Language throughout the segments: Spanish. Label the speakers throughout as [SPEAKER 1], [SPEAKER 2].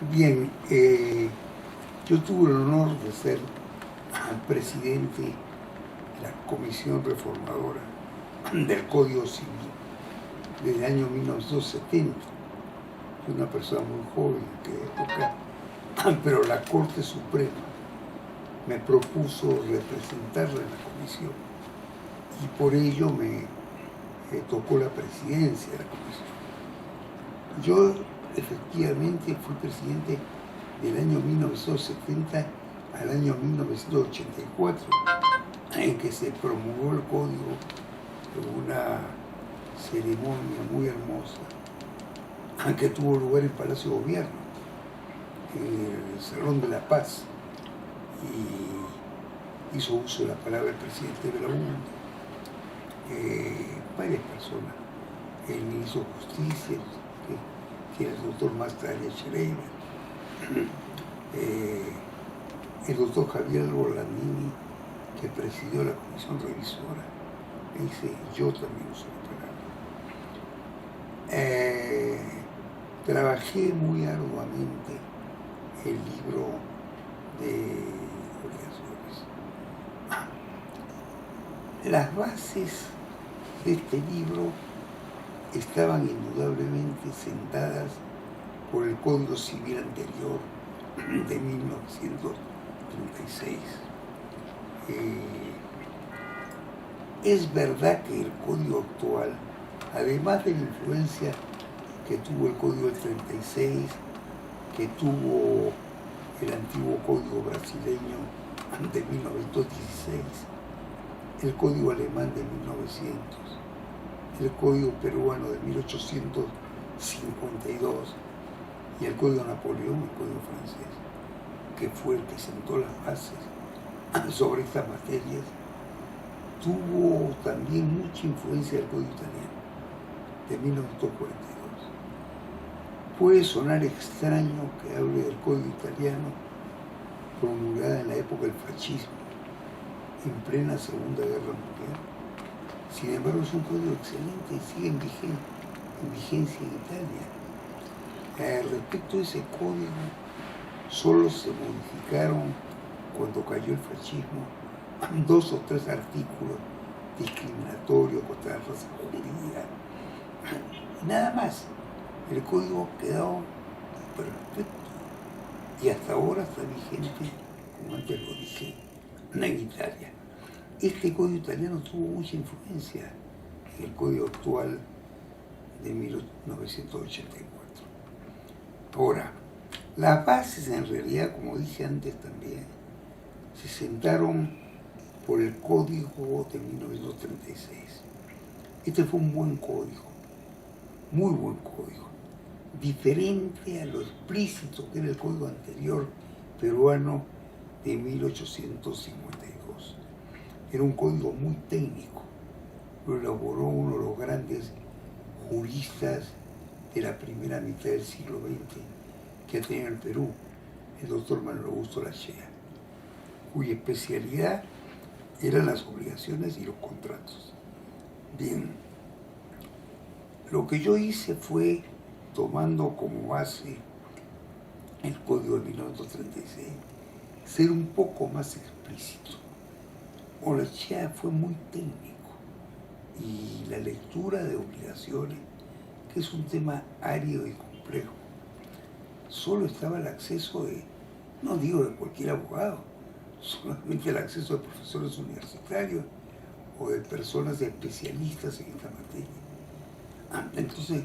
[SPEAKER 1] Bien, yo tuve el honor de ser presidente de la Comisión Reformadora del Código Civil desde el año 1970. Soy una persona muy joven en aquella época, pero la Corte Suprema me propuso representarla en la comisión y por ello me tocó la presidencia de la comisión. Yo efectivamente fui presidente del año 1970 al año 1984, en que se promulgó el código en una ceremonia muy hermosa que tuvo lugar en Palacio de Gobierno, en el Salón de la Paz, y hizo uso de la palabra el presidente de la UNE, varias personas, el ministro de Justicia, que era el doctor Mastaria Schreiber, el doctor Javier Rolandini, que presidió la comisión revisora, e hice yo también uso la palabra. Trabajé muy arduamente el libro de obligaciones. Las bases de este libro estaban indudablemente sentadas por el Código Civil anterior de 1936. Es verdad que el Código actual, además de la influencia que tuvo el Código del 36, que tuvo el antiguo Código brasileño de 1916, el Código alemán de 1900, el Código peruano de 1852 y el Código Napoleón, el Código francés, que fue el que sentó las bases sobre estas materias, tuvo también mucha influencia del Código italiano de 1942. Puede sonar extraño que hable del Código italiano promulgada en la época del fascismo, en plena Segunda Guerra Mundial. Sin embargo, es un código excelente y sigue en vigencia en Italia. Respecto a ese código, solo se modificaron, cuando cayó el fascismo, 2 o 3 artículos discriminatorios contra la raza judía. Nada más. El código quedó perfecto y hasta ahora está vigente, como antes lo dije, en Italia. Este código italiano tuvo mucha influencia en el código actual de 1984. Ahora, las bases en realidad, como dije antes también, se sentaron por el código de 1936. Este fue un buen código, muy buen código, diferente a lo explícito que era el código anterior peruano de 1852. Era un código muy técnico, lo elaboró uno de los grandes juristas de la primera mitad del siglo XX que ha tenido el Perú, el doctor Manuel Augusto Lachea, cuya especialidad eran las obligaciones y los contratos. Bien, lo que yo hice fue, tomando como base el código de 1936, ser un poco más explícito. Lachea fue muy técnico y la lectura de obligaciones, que es un tema árido y complejo, solo estaba el acceso de, no digo de cualquier abogado, solamente el acceso de profesores universitarios o de personas especialistas en esta materia. Entonces,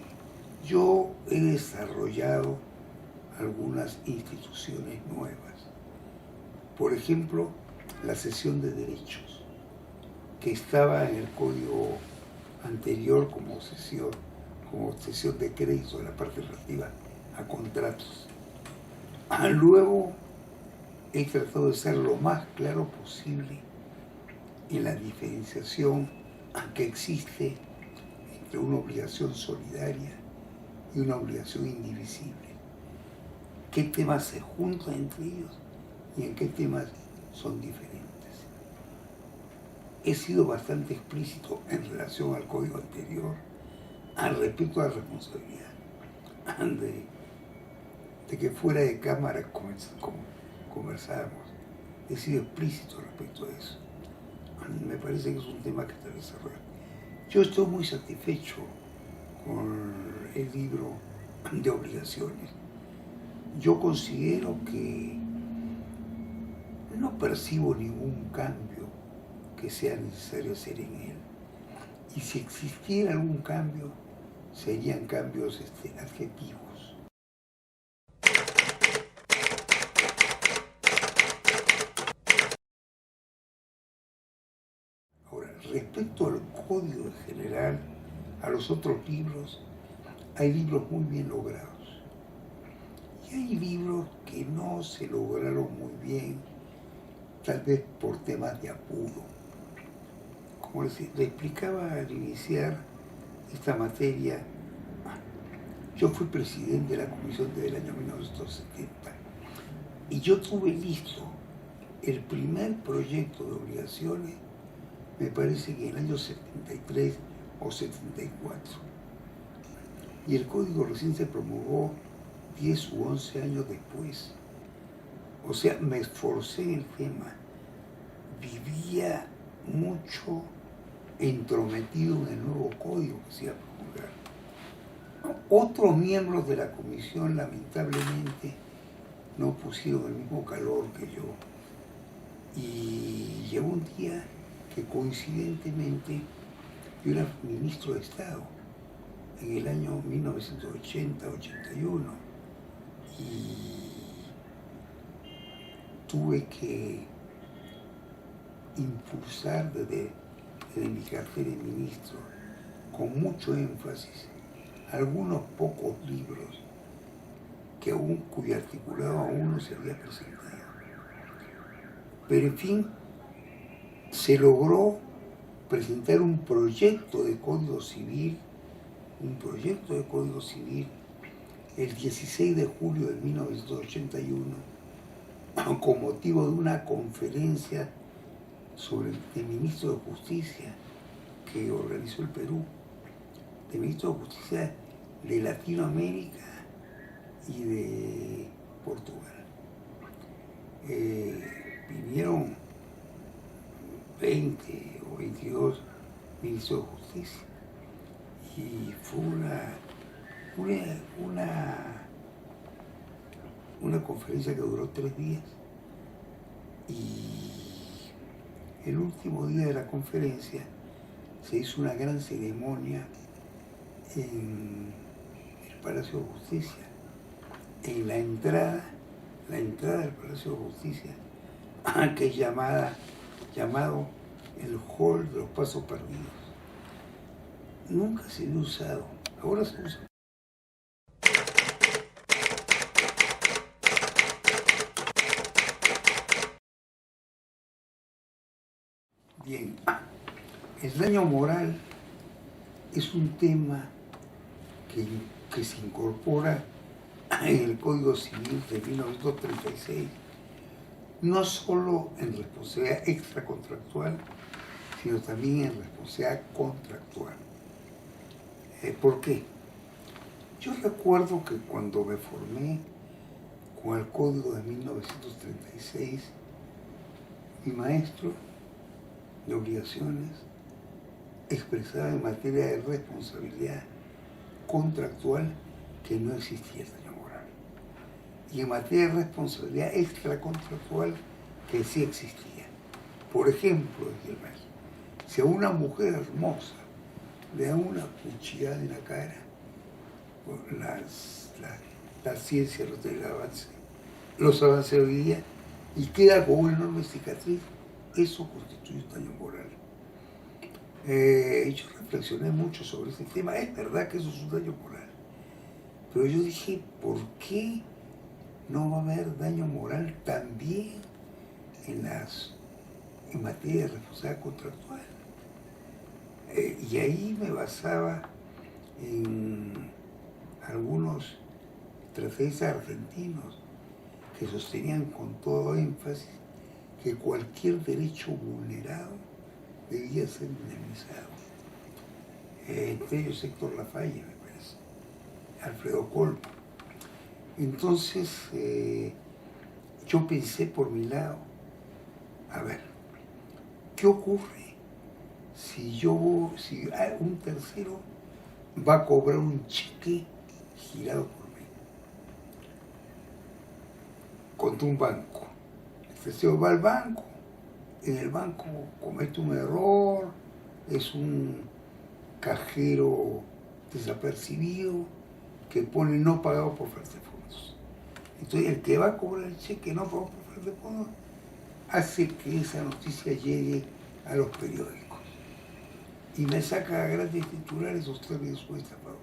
[SPEAKER 1] yo he desarrollado algunas instituciones nuevas. Por ejemplo, la cesión de derechos, que estaba en el código anterior como cesión de crédito, de la parte relativa a contratos. Luego he tratado de ser lo más claro posible en la diferenciación que existe entre una obligación solidaria y una obligación indivisible. ¿Qué temas se juntan entre ellos y en qué temas son diferentes? He sido bastante explícito en relación al código anterior al respecto a la responsabilidad de de que fuera de cámara conversábamos. He sido explícito respecto a eso. Me parece que es un tema que está desarrollado. Yo estoy muy satisfecho con el libro de obligaciones. Yo considero que no percibo ningún cambio que sea necesario hacer en él. Y si existiera algún cambio, serían cambios adjetivos. Ahora, respecto al código en general, a los otros libros, hay libros muy bien logrados. Y hay libros que no se lograron muy bien, tal vez por temas de apuro. Como le explicaba al iniciar esta materia, yo fui presidente de la comisión del año 1970 y yo tuve listo el primer proyecto de obligaciones, me parece que en el año 73 o 74. Y el código recién se promulgó 10 u 11 años después. O sea, me esforcé en el tema, vivía mucho entrometido en el nuevo código que se iba a promulgar. Otros miembros de la comisión, lamentablemente, no pusieron el mismo calor que yo. Y llegó un día que coincidentemente yo era ministro de Estado en el año 1980-81 y tuve que impulsar desde mi cartera de ministro con mucho énfasis algunos pocos libros cuyo articulado aún no se había presentado. Pero en fin, se logró presentar un proyecto de Código Civil, el 16 de julio de 1981, con motivo de una conferencia de ministro de Justicia que organizó el Perú, de ministro de Justicia de Latinoamérica y de Portugal. Vinieron 20 o 22 ministros de Justicia y fue una conferencia que duró 3 días y el último día de la conferencia se hizo una gran ceremonia en el Palacio de Justicia, en la entrada del Palacio de Justicia, que es llamado el Hall de los Pasos Perdidos. Nunca se había usado, ahora se usa. Bien, el daño moral es un tema que se incorpora en el Código Civil de 1936, no solo en responsabilidad extracontractual, sino también en responsabilidad contractual. ¿Por qué? Yo recuerdo que cuando me formé con el Código de 1936, mi maestro de obligaciones expresaba en materia de responsabilidad contractual que no existía el daño moral. Y en materia de responsabilidad extracontractual que sí existía. Por ejemplo, decía el maestro, si a una mujer hermosa le dan una cuchillada en la cara, la ciencia los avances de hoy día, y queda con una enorme cicatriz, eso constituye un daño moral. Yo reflexioné mucho sobre este tema. Es verdad que eso es un daño moral, pero yo dije, ¿por qué no va a haber daño moral también en materia de responsabilidad contractual? Y ahí me basaba en algunos tratatistas argentinos que sostenían con todo énfasis que cualquier derecho vulnerado debía ser indemnizado. Entre ellos Héctor Lafaya, me parece, Alfredo Colpo. Entonces, yo pensé por mi lado, a ver, ¿qué ocurre si un tercero va a cobrar un cheque girado por mí contra un banco? El tercero va al banco, en el banco comete un error, es un cajero desapercibido que pone no pagado por falta de fondos. Entonces el que va a cobrar el cheque no pagado por falta de fondos hace que esa noticia llegue a los periódicos y me saca a grandes titulares: usted es un estafador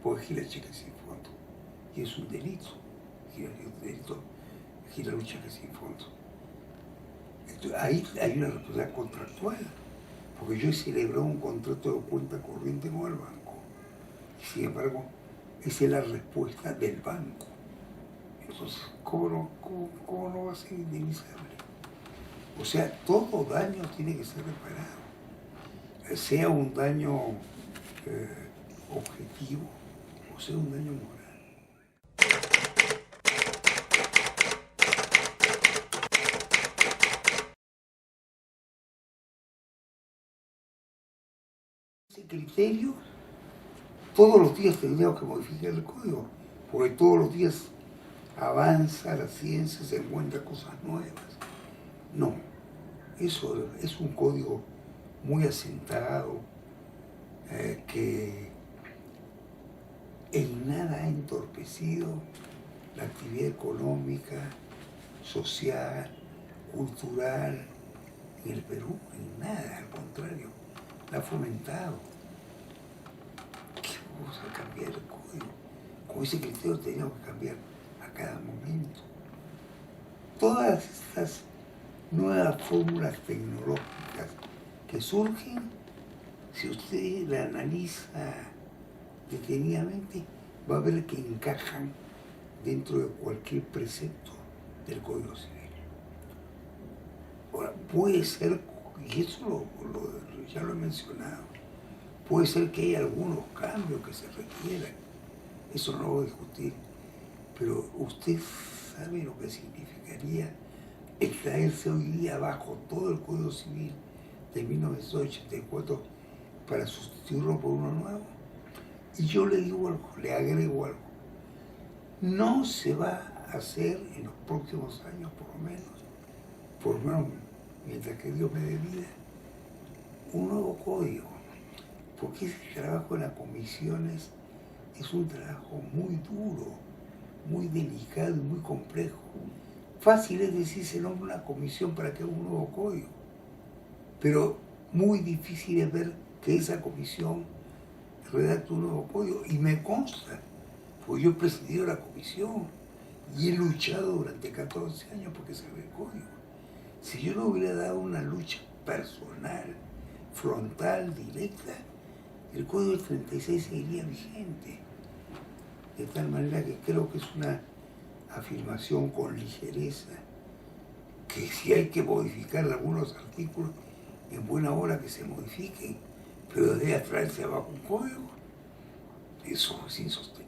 [SPEAKER 1] porque gira cheques sin fondo, y es un delito, gira un cheque sin fondo. Entonces, ahí hay una responsabilidad contractual, porque yo he celebrado un contrato de cuenta corriente con el banco. Sin embargo, esa es la respuesta del banco. Entonces, ¿cómo no va a ser indemnizable? O sea, todo daño tiene que ser reparado, sea un daño objetivo o sea un daño moral. Ese criterio, todos los días tendríamos que modificar el código, porque todos los días avanza la ciencia, se encuentran cosas nuevas. No, eso es un código muy asentado, que en nada ha entorpecido la actividad económica, social, cultural en el Perú, en nada, al contrario, la ha fomentado. ¿Qué vamos a cambiar el código? Con ese criterio tenemos que cambiar a cada momento. Todas estas nuevas fórmulas tecnológicas que surgen, si usted la analiza detenidamente, va a ver que encajan dentro de cualquier precepto del Código Civil. Ahora, puede ser, y eso ya lo he mencionado, puede ser que haya algunos cambios que se requieran, eso no lo voy a discutir, pero usted sabe lo que significaría extraerse hoy día bajo todo el Código Civil de 1984 para sustituirlo por uno nuevo. Y yo le digo algo, le agrego algo: no se va a hacer en los próximos años, por lo menos mientras que Dios me dé vida, un nuevo código, porque ese trabajo en las comisiones es un trabajo muy duro, muy delicado y muy complejo. Fácil es decir, se nombra una comisión para que haga un nuevo código, pero muy difícil es ver que esa comisión redacte un nuevo código. Y me consta, porque yo he presidido la comisión y he luchado durante 14 años porque se ve el código. Si yo no hubiera dado una lucha personal, frontal, directa, el código del 36 seguiría vigente. De tal manera que creo que es una afirmación con ligereza, que si hay que modificar algunos artículos, en buena hora que se modifiquen, pero de atraerse abajo un código, eso es insostenible.